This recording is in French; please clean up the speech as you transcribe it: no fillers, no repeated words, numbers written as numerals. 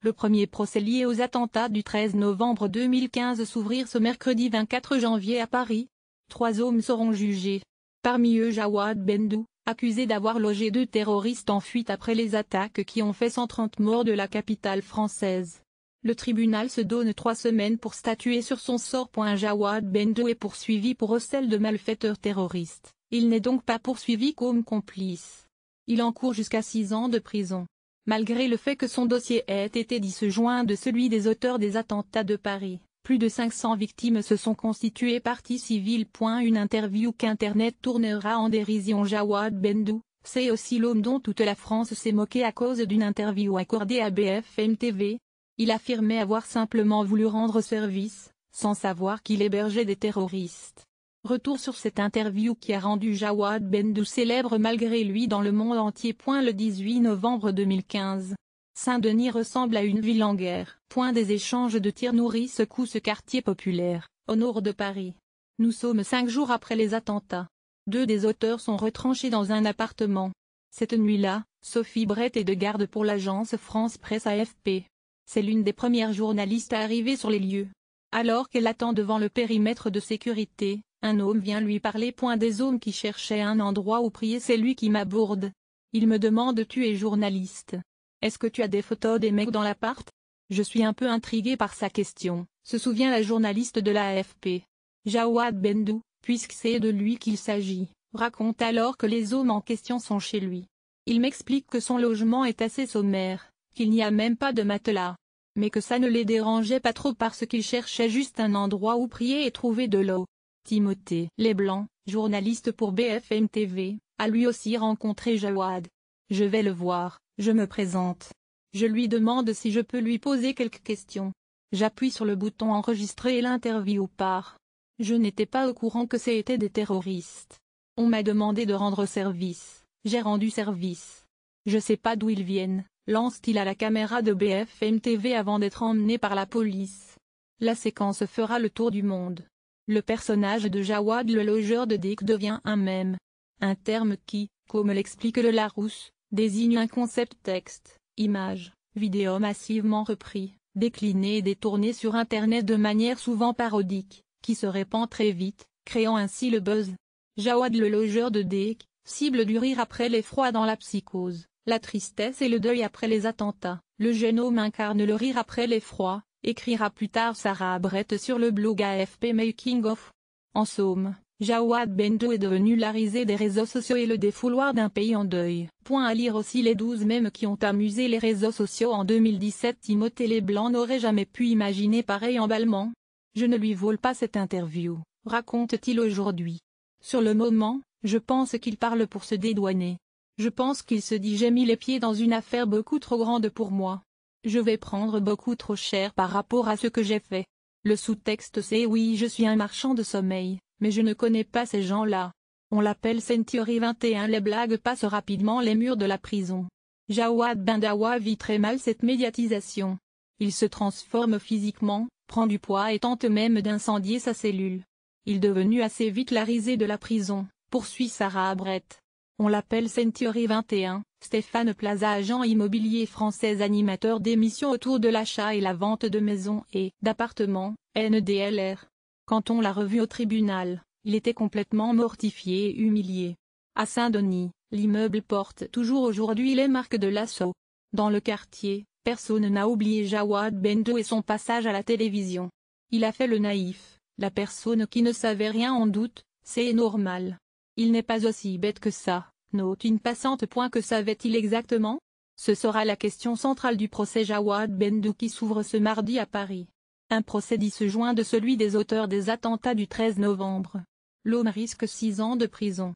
Le premier procès lié aux attentats du 13 novembre 2015 s'ouvrir ce mercredi 24 janvier à Paris. 3 hommes seront jugés. Parmi eux Jawad Bendou, accusé d'avoir logé 2 terroristes en fuite après les attaques qui ont fait 130 morts de la capitale française. Le tribunal se donne 3 semaines pour statuer sur son sort. Jawad Bendou est poursuivi pour recel de malfaiteurs terroristes. Il n'est donc pas poursuivi comme complice. Il encourt jusqu'à 6 ans de prison. Malgré le fait que son dossier ait été disjoint de celui des auteurs des attentats de Paris, plus de 500 victimes se sont constituées partie civile. Une interview qu'Internet tournera en dérision. Jawad Bendou, c'est aussi l'homme dont toute la France s'est moquée à cause d'une interview accordée à BFM TV. Il affirmait avoir simplement voulu rendre service, sans savoir qu'il hébergeait des terroristes. Retour sur cette interview qui a rendu Jawad Bendou célèbre malgré lui dans le monde entier. Le 18 novembre 2015. Saint-Denis ressemble à une ville en guerre. Des échanges de tirs nourris secouent ce quartier populaire, au nord de Paris. Nous sommes 5 jours après les attentats. 2 des auteurs sont retranchés dans un appartement. Cette nuit-là, Sophie Brett est de garde pour l'agence France Presse AFP. C'est l'une des premières journalistes à arriver sur les lieux. Alors qu'elle attend devant le périmètre de sécurité, un homme vient lui parler. Des hommes qui cherchaient un endroit où prier. C'est lui qui m'aborde. Il me demande: tu es journaliste? Est-ce que tu as des photos des mecs dans l'appart? Je suis un peu intrigué par sa question, se souvient la journaliste de la AFP. Jawad Bendou, puisque c'est de lui qu'il s'agit, raconte alors que les hommes en question sont chez lui. Il m'explique que son logement est assez sommaire, qu'il n'y a même pas de matelas. Mais que ça ne les dérangeait pas trop parce qu'il cherchait juste un endroit où prier et trouver de l'eau. Timothée Leblanc, journaliste pour BFM TV, a lui aussi rencontré Jawad. Je vais le voir, je me présente. Je lui demande si je peux lui poser quelques questions. J'appuie sur le bouton enregistrer et l'interview part. Je n'étais pas au courant que c'était des terroristes. On m'a demandé de rendre service, j'ai rendu service. Je sais pas d'où ils viennent, lance-t-il à la caméra de BFM TV avant d'être emmené par la police. La séquence fera le tour du monde. Le personnage de Jawad le logeur de Dick devient un mème. Un terme qui, comme l'explique le Larousse, désigne un concept texte, image, vidéo massivement repris, décliné et détourné sur Internet de manière souvent parodique, qui se répand très vite, créant ainsi le buzz. Jawad le logeur de Dick, cible du rire après l'effroi dans la psychose, la tristesse et le deuil après les attentats. Le jeune homme incarne le rire après l'effroi, écrira plus tard Sarah Brett sur le blog AFP Making of. En somme, Jawad Bendou est devenu la risée des réseaux sociaux et le défouloir d'un pays en deuil. À lire aussi les 12 mèmes qui ont amusé les réseaux sociaux en 2017. Timothée Leblanc n'aurait jamais pu imaginer pareil emballement. Je ne lui vole pas cette interview, raconte-t-il aujourd'hui. Sur le moment, je pense qu'il parle pour se dédouaner. Je pense qu'il se dit: j'ai mis les pieds dans une affaire beaucoup trop grande pour moi. Je vais prendre beaucoup trop cher par rapport à ce que j'ai fait. Le sous-texte c'est: oui, je suis un marchand de sommeil, mais je ne connais pas ces gens-là. On l'appelle Century 21. Les blagues passent rapidement les murs de la prison. Jawad Bendou vit très mal cette médiatisation. Il se transforme physiquement, prend du poids et tente même d'incendier sa cellule. Il est devenu assez vite la risée de la prison, poursuit Sarah Brett. On l'appelle Century 21, Stéphane Plaza, agent immobilier français, animateur d'émissions autour de l'achat et la vente de maisons et d'appartements, NDLR. Quand on l'a revu au tribunal, il était complètement mortifié et humilié. À Saint-Denis, l'immeuble porte toujours aujourd'hui les marques de l'assaut. Dans le quartier, personne n'a oublié Jawad Bendou et son passage à la télévision. Il a fait le naïf, la personne qui ne savait rien en doute, c'est normal. Il n'est pas aussi bête que ça, note une passante. Que savait-il exactement? Ce sera la question centrale du procès Jawad Bendou qui s'ouvre ce mardi à Paris. Un procès disjoint de celui des auteurs des attentats du 13 novembre. L'homme risque 6 ans de prison.